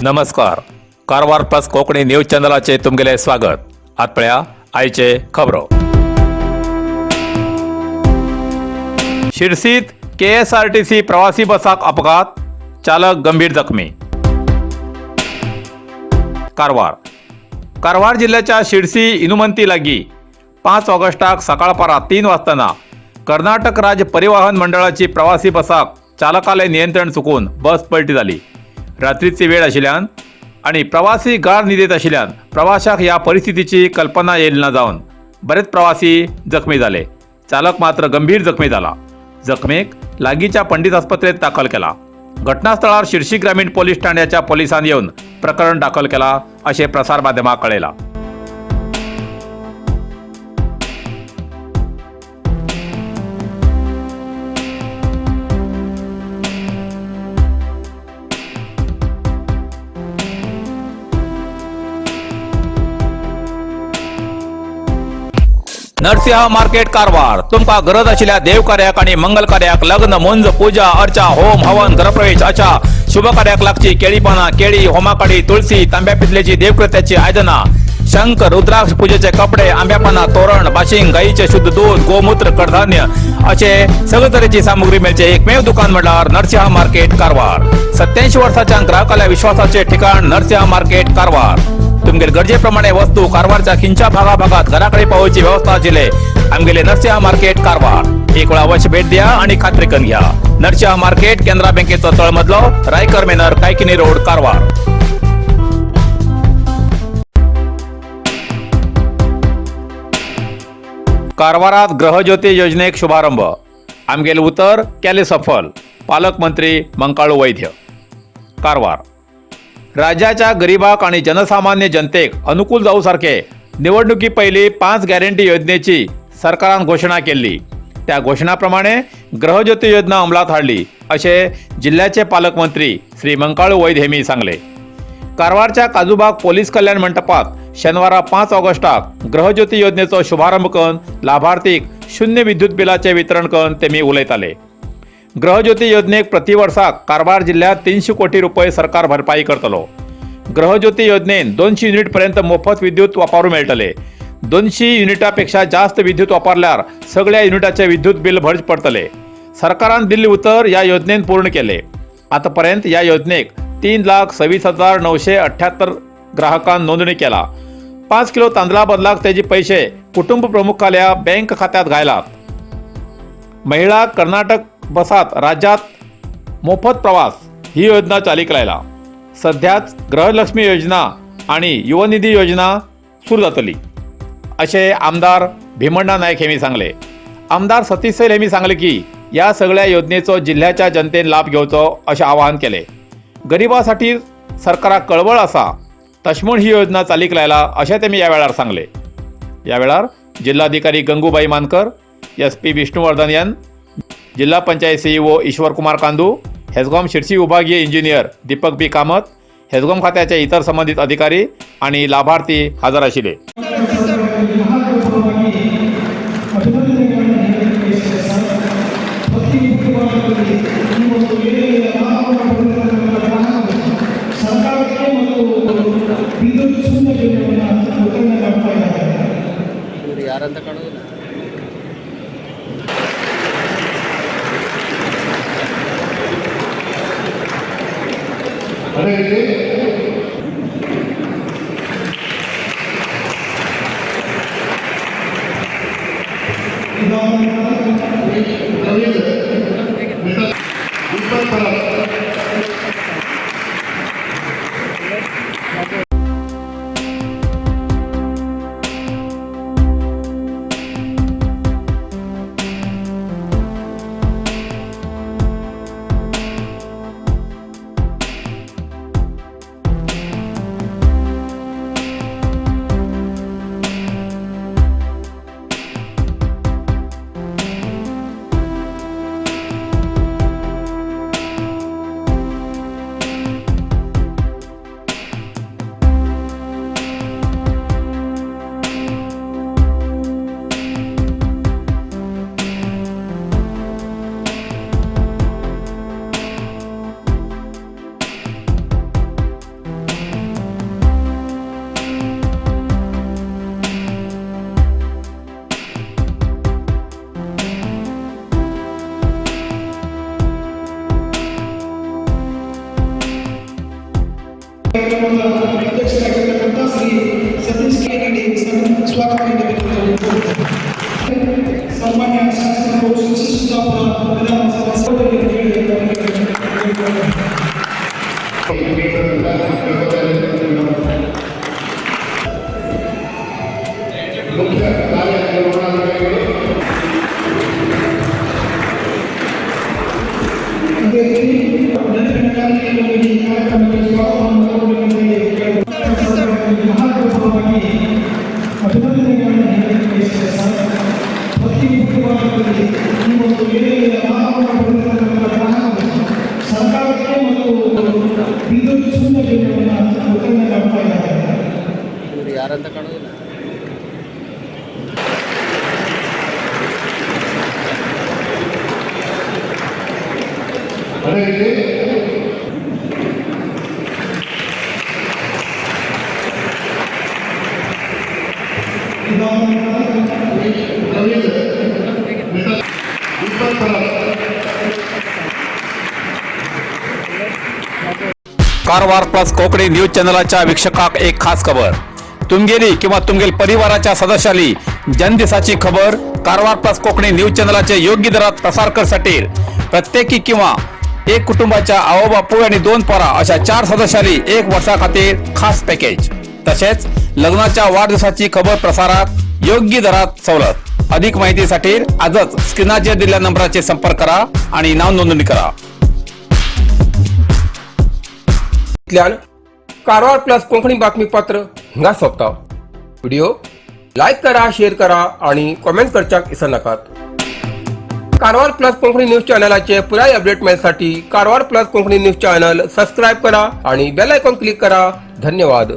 नमस्कार. Karwar plus Konkani news चॅनलाचे तुमगेले स्वागत. आतपळ्या आयचे खबरो. शिरसीत KSRTC प्रवासी बसाक अपघात, चालक गंभीर जखमी. कारवार जिल्ह्याच्या शिरसी इनुमंती लागी 5 ऑगस्टाक सकाळपरा 3 वाजताना कर्नाटक राज्य परिवहन मंडळाची प्रवासी बसाक चालकाले नियंत्रण चुकून बस पलटी झाली. रात्रीची वेळ आशिल्ल्यान आणि प्रवासी गाळ न्हिदेत आशिल्ल्यान प्रवाशाक ह्या परिस्थितीची कल्पना येयना जावन बरेच प्रवासी जखमी झाले. चालक मात्र गंभीर जखमी झाला. जखमेक लागींच्या पंडित आस्पत्रेत दाखल केला. घटनास्थळावर शिरसी ग्रामीण पोलीस ठाण्याच्या पोलिसांनी येऊन प्रकरण दाखल केला असे प्रसार माध्यमांक कळयला. नरसिंह मार्केट कारवार. तुमका गरज आशिल्ल्या देव कार्याक आणि मंगल कार्याक, लग्न, मुंज, पूजा, अर्चा, होम, हवन, गृहप्रवेश अशा शुभ कार्याक लागची केळी पाना, केळी, होमाकडी, तुळशी, तांब्या पितलेची देवकृत्याची आयदना, शंख, रुद्राक्ष पूजेचे कपडे, आंब्या पाना, तोरण, बाशिंग, गाईचे शुद्ध दूध, गोमूत्र, कडधान्य असे सगळे तरेची सामुग्री मेळचे एकमेव दुकान म्हणल्यार नरसिंह मार्केट कारवार. 87 वर्षाच्या ग्राहकाला विश्वासाचे ठिकाण नरसिंह मार्केट कारवार. तुमगेर गरजेप्रमाणे वस्तू कारवारच्या खिंच्या भागाभागात घराकडे पावोवची व्यवस्था आशिल्ले आमगेले नरसिंह मार्केट कारवार. एक वेळ अवश्य भेट द्या आणि खात्री करून घ्या. नरसिंह मार्केट केंद्रा बँकेचो तळमजलो, रायकर मेनर, कायकिनी रोड, कारवार. कारवारात गृहज्योती योजनेक शुभारंभ. आमगेले उतर केले सफल. पालकमंत्री मंकाळू वैद्य. कारवार. राज्याच्या गरिबाक आणि जनसामान्य जनतेक अनुकूल जाऊ सारखे निवडणुकी पयली 5 गॅरंटी योजनेची सरकारान घोषणा केली. त्या घोषणाप्रमाणे गृहज्योती योजना अंमलात हाडली असे जिल्ह्याचे पालकमंत्री श्री मंकाळू वैद्य हेमी सांगले. कारवारच्या काजूबाग पोलीस कल्याण मंडपात शनिवार 5 ऑगस्टाक गृहज्योती योजनेचो शुभारंभ करून लाभार्थीक शून्य विद्युत बिलाचे वितरण करून तेमी उलयताले. गृहज्योती योजनेक प्रतिवर्साक कारवार जिल्ह्यात 300 कोटी रुपये सरकार भरपाई करतलो. गृहज्योती योजनेन 200 युनिट पर्यंत मोफत विद्युत वापरू मेळटले. 200 युनिटापेक्षा जास्त विद्युत वापरल्यार सगळ्या युनिटाचे विद्युत बिल भरच पडतले. सरकारान दिल्ली उतर या योजनेन पूर्ण केले. आतापर्यंत या योजनेक 3,26,978 ग्राहकांनी नोंदणी केला. 5 किलो तांदळा बदलाक त्याचे पैसे कुटुंब प्रमुखाल्या बँक खात्यात घायलात. महिला कर्नाटक बसात राज्यात मोफत प्रवास ही योजना चालीक लायला. सध्याच गृहलक्ष्मी योजना आणि युवनिधी योजना सुरू जातली असे आमदार भीमण्णा नायक हेमी सांगले. आमदार सतीश सैल हेमी सांगले की या सगळ्या योजनेचो जिल्ह्याच्या जनतेन लाभ घेवचो असे आवाहन केले. गरिबांसाठी सरकाराक कळवळ असा तशमून ही योजना चालीक लायला असे तेमी या वेळार सांगले. या वेळार जिल्हाधिकारी गंगूबाई मानकर, SP विष्णुवर्धन यान, जिल्हा पंचायत CEO ईश्वर कुमार कांदू, हेसगॉम शिरसी विभागीय इंजिनियर दीपक बी कामत, हेसगॉम खात्याचे इतर संबंधित अधिकारी आणि लाभार्थी हजर आशिले. सतीश केनेडी स्वागत सन्मान्य शासन विधानसभा ಯಾರಂತ ಕಾಣೋದಿಲ್ಲ. कारवार प्लस कोकणी न्यूज चॅनलच्या वीक्षकाक एक खास खबर. तुमगेली किंवा तुमगेल परिवाराच्या सदस्याली जनदिसाची खबर कारवार प्लस कोकणी न्यूज चॅनलचे योग्य दरात प्रसार करण्यासाठी प्रत्येकी किंवा एक कुटुंबाच्या आवो बापू आणि 2 पोरा अशा 4 सदस्याली 1 वर्षा खातीर खास पॅकेज. तसेच लग्नाच्या वाढदिवसाची खबर प्रसारात योग्य दरात सवलत. अधिक माहितीसाठी आजच स्क्रीनाचेर दिलेल्या नंबराचे संपर्क करा आणि नाव नोंदणी करा. कारवार प्लस कोंकणी बातमीपत्र हिंगा सोंपता. व्हिडिओ लाईक करा, शेअर करा आणि कमेंट करच्याक विसरू नकात. कारवार प्लस कोंकणी न्यूज चॅनलाचे पुराय अपडेट मिळण्यासाठी Karwar plus Konkani news channel subscribe करा आणि बेल आयकॉन क्लिक करा. धन्यवाद.